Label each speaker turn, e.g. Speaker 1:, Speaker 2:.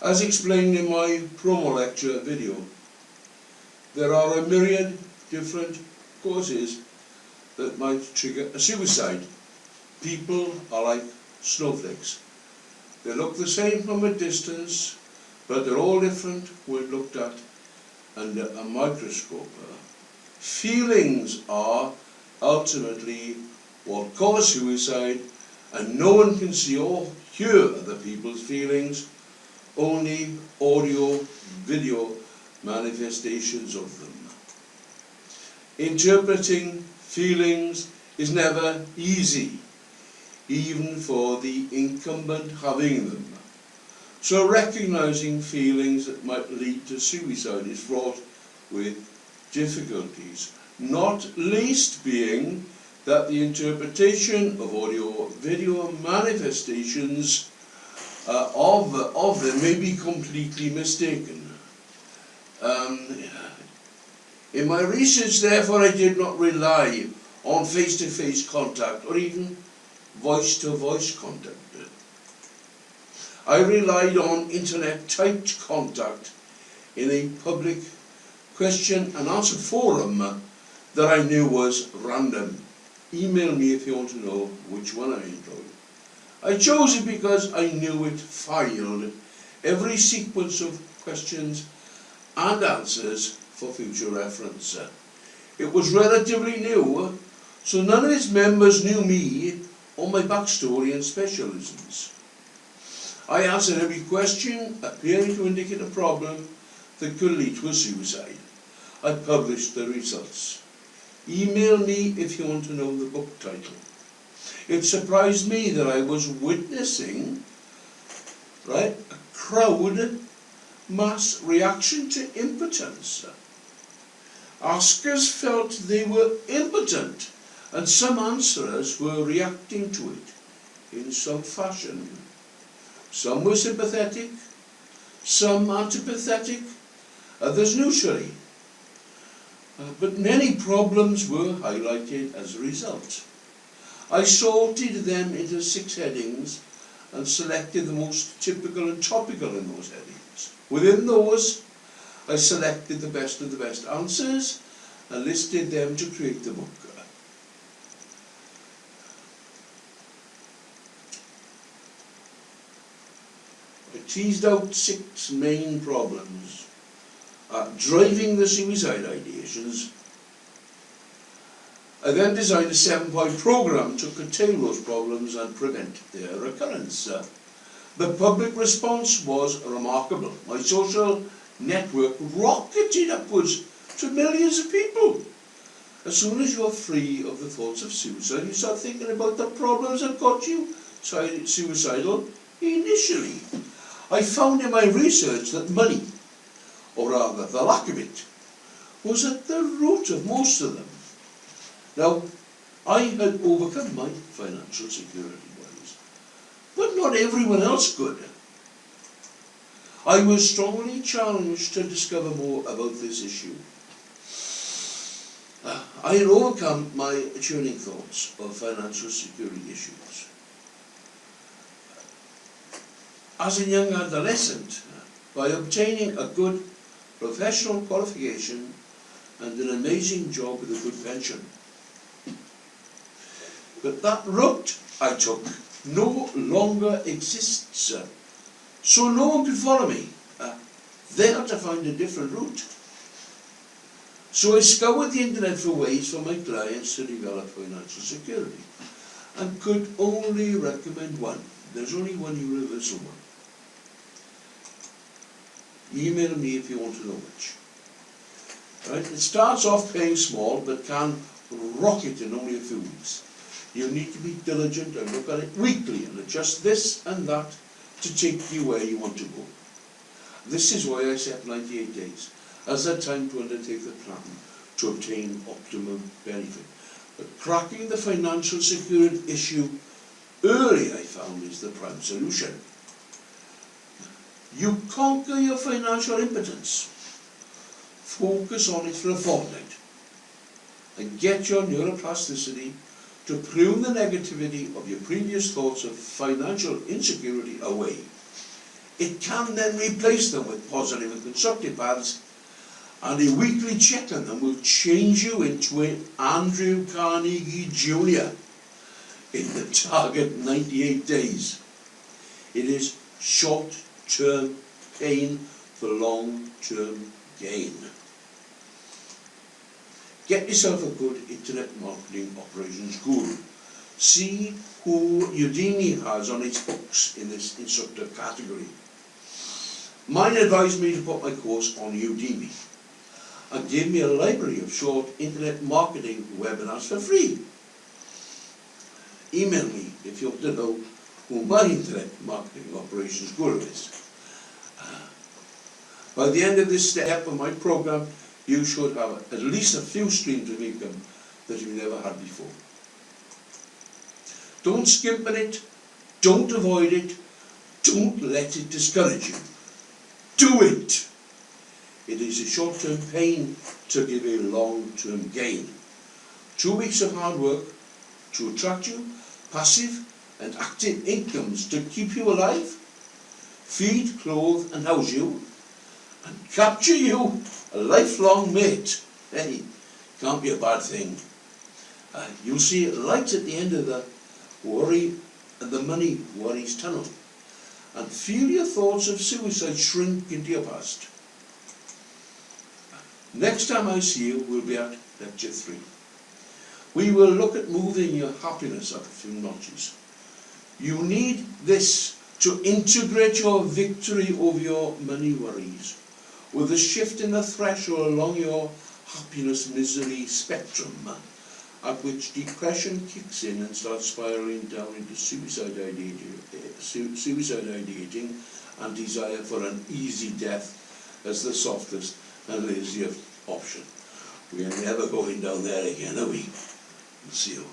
Speaker 1: As explained in my promo lecture video, there are a myriad different causes that might trigger a suicide. People are like snowflakes. They look the same from a distance, but they're all different when looked at under a microscope. Feelings are ultimately what cause suicide, and no one can see or hear other people's feelings, only audio, video manifestations of them. Interpreting feelings is never easy, even for the incumbent having them. So recognizing feelings that might lead to suicide is fraught with difficulties, not least being that the interpretation of audio video manifestations of them may be completely mistaken. In my research, therefore, I did not rely on face-to-face contact or even voice-to-voice contact. I relied on internet-typed contact in a public question and answer forum that I knew was random. Email me if you want to know which one I employed. I chose it because I knew it filed every sequence of questions and answers for future reference. It was relatively new, so none of its members knew me or my backstory and specialisms. I answered every question appearing to indicate a problem that could lead to a suicide. I published the results. Email me if you want to know the book title. It surprised me that I was witnessing, a crowd mass reaction to impotence. Askers felt they were impotent, and some answerers were reacting to it in some fashion. Some were sympathetic, some antipathetic, others neutrally. But many problems were highlighted as a result. I sorted them into 6 headings and selected the most typical and topical in those headings. Within those, I selected the best of the best answers and listed them to create the book. I teased out 6 main problems driving the suicide ideations. I then designed a 7-point program to curtail those problems and prevent their recurrence. The public response was remarkable. My social network rocketed upwards to millions of people. As soon as you are free of the thoughts of suicide, you start thinking about the problems that got you suicidal initially. I found in my research that money, or rather the lack of it, was at the root of most of them. Now, I had overcome my financial security worries, but not everyone else could. I was strongly challenged to discover more about this issue. I had overcome my churning thoughts of financial security issues. As a young adolescent, by obtaining a good professional qualification and an amazing job with a good pension. But that route I took no longer exists, so no one could follow me. They had to find a different route. So I scoured the internet for ways for my clients to develop financial security, and could only recommend one. There's only one universal one. Email me if you want to know which. Right? It starts off paying small, but can rocket in only a few weeks. You need to be diligent and look at it weekly and adjust this and that to take you where you want to go. This is why I set 98 days as the time to undertake the plan to obtain optimum benefit. But cracking the financial security issue early, I found, is the prime solution. You conquer your financial impotence. Focus on it for a fortnight and get your neuroplasticity to prune the negativity of your previous thoughts of financial insecurity away. it can then replace them with positive and constructive paths, and a weekly check on them will change you into an Andrew Carnegie Jr. in the target 98 days. It is short-term pain for long-term gain. Get yourself a good internet marketing operations guru. See who Udemy has on its books in this instructor category. Mine advised me to put my course on Udemy and gave me a library of short internet marketing webinars for free. Email me if you want to know who my internet marketing operations guru is. By the end of this step of my program, you should have at least a few streams of income that you never had before. Don't skimp on it, don't avoid it, don't let it discourage you. Do it! It is a short-term pain to give a long-term gain. 2 weeks of hard work to attract you passive and active incomes to keep you alive, feed, clothe and house you, and capture you a lifelong mate. Hey, can't be a bad thing. You'll see light at the end of the worry and the money worries tunnel, and feel your thoughts of suicide shrink into your past. Next time I see you, we'll be at lecture 3. We will look at moving your happiness up a few notches. You need this to integrate your victory over your money worries with a shift in the threshold along your happiness misery spectrum, at which depression kicks in and starts spiraling down into suicide ideating and desire for an easy death as the softest and laziest option. We are never going down there again, are we? We'll see you.